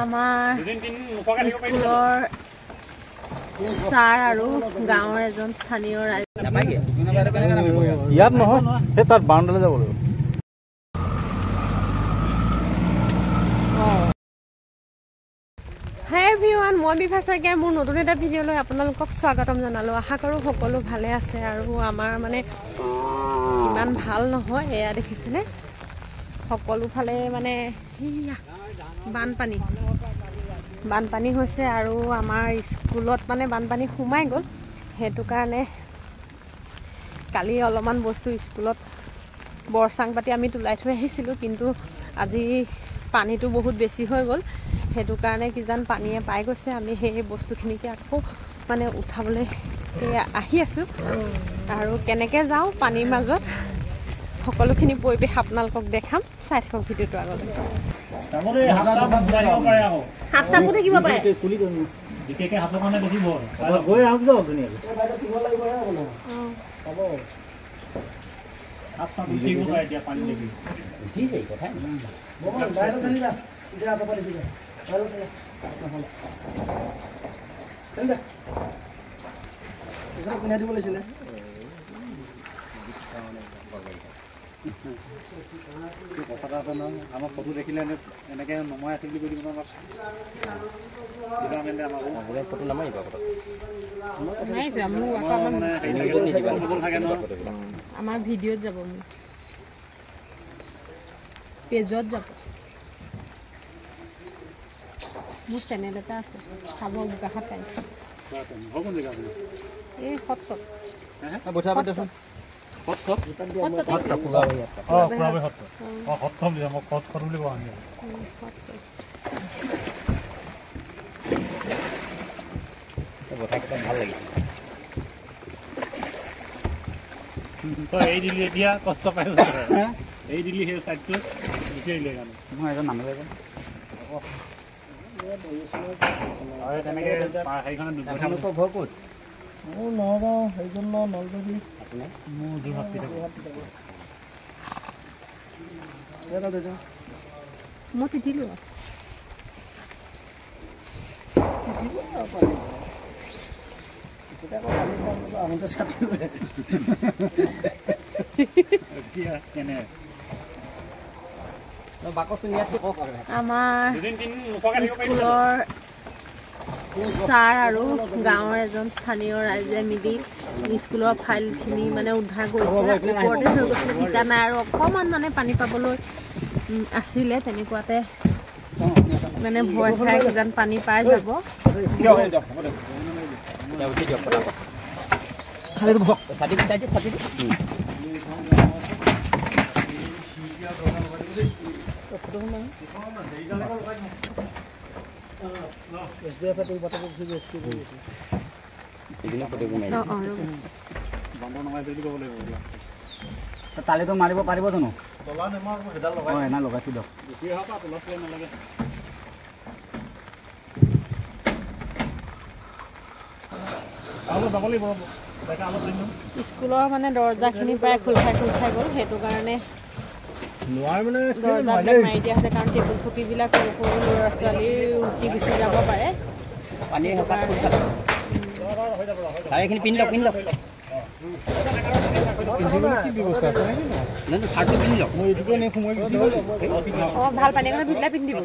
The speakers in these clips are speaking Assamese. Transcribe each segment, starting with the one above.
আমাৰ স্কুলৰ ছাৰ আৰু গাঁৱৰ এজন স্থানীয় ৰাইজ ইয়াত নহয় সেই তাত বাউণ্ডাৰীলৈ যাব লাগিব। হাই এভৰিৱান, মই বিভা শইকীয়া মোৰ নতুন এটা ভিডিঅ'লৈ আপোনালোকক স্বাগতম জনালোঁ। আশা কৰোঁ সকলো ভালে আছে আৰু আমাৰ মানে ইমান ভাল নহয়। এয়া দেখিছিলে সকলোফালে মানে বানপানী হৈছে আৰু আমাৰ স্কুলত মানে বানপানী সোমাই গ'ল। সেইটো কাৰণে কালি অলপমান বস্তু স্কুলত বৰচাং পাতি আমি তোলাই থৈ আহিছিলোঁ, কিন্তু আজি পানীটো বহুত বেছি হৈ গ'ল। সেইটো কাৰণে কিজান পানীয়ে পাই গৈছে। আমি সেই বস্তুখিনিকে আকৌ মানে উঠাবলৈ আহি আছোঁ আৰু কেনেকৈ যাওঁ পানীৰ মাজত সকলোখিনি পৰিৱেশ আপোনালোকক দেখাম। চাই থাকক ভিডিঅ'টো আগলৈ। সাপ চাপো থাকিব পাৰে। দিব লাগিছিলে কথা আছে নহয়। আমাৰ ফটো দেখিলে এনেকৈ নমাই আছে বুলি কৈ দিব আমাক। ফটো নামাৰিব আমাৰ ভিডিঅ'ত যাব, মোৰ পেজত যাব। মোৰ চেনেল এটা আছে, চাব বোকাখাত টাইমছ। এই সত্ৰত ভাল লাগিছে। তই এই দিলি এতিয়া কষ্ট পাইছ, এই দিলি সেই চাইডটো বিচাৰিলে কাৰণে মই এজন নামিলে ঘৰ ক'ত? মোৰ নগাঁও, সেইজন নলবাৰী, মোৰ যোৰহাট। মই তিতিলোঁ আমাৰ স্কুলৰ ছাৰ আৰু গাঁৱৰ এজন স্থানীয় ৰাইজে মিলি স্কুলৰ ফাইলখিনি মানে উদ্ধাৰ কৰিছিলে। ওপৰতে হৈ গৈছিলে, তিতা নাই আৰু অকণমান মানে পানী পাবলৈ আছিলে। তেনেকুৱাতে মানে ভয় খাই কিজান পানী পাই যাব। তালিটো মাৰিব পাৰিব জানো? এনা লগাইছো দিয়ক। স্কুলৰ মানে দৰ্জাখিনি প্ৰায় খোল খাই গ'ল। সেইটো কাৰণে দৰ্জাবিলাক মাৰি দিয়া হৈছে, কাৰণ টেবুল চকীবিলাক সৰু সৰু ল'ৰা ছোৱালী উঠি গুচি যাব পাৰে। ভাল পানী এখনে ভিতলাই পিন্ধি দিব।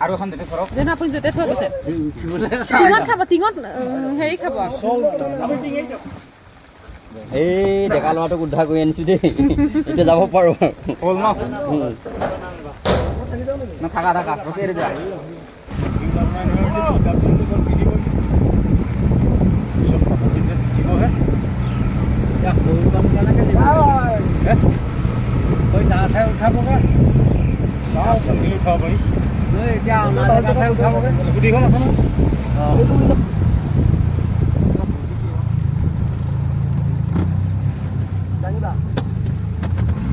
আৰু এখন যেন আপুনি য'তে থৈ গৈছে টিঙত খাব, টিঙত হেৰি খাব। এই ডেকা ল'ৰাটোক উদ্ধাৰ কৰি আনিছো দেই, এতিয়া যাব পাৰো। থাকা উঠাব পাৰি। এতিয়া স্কুটিখন আছে ন।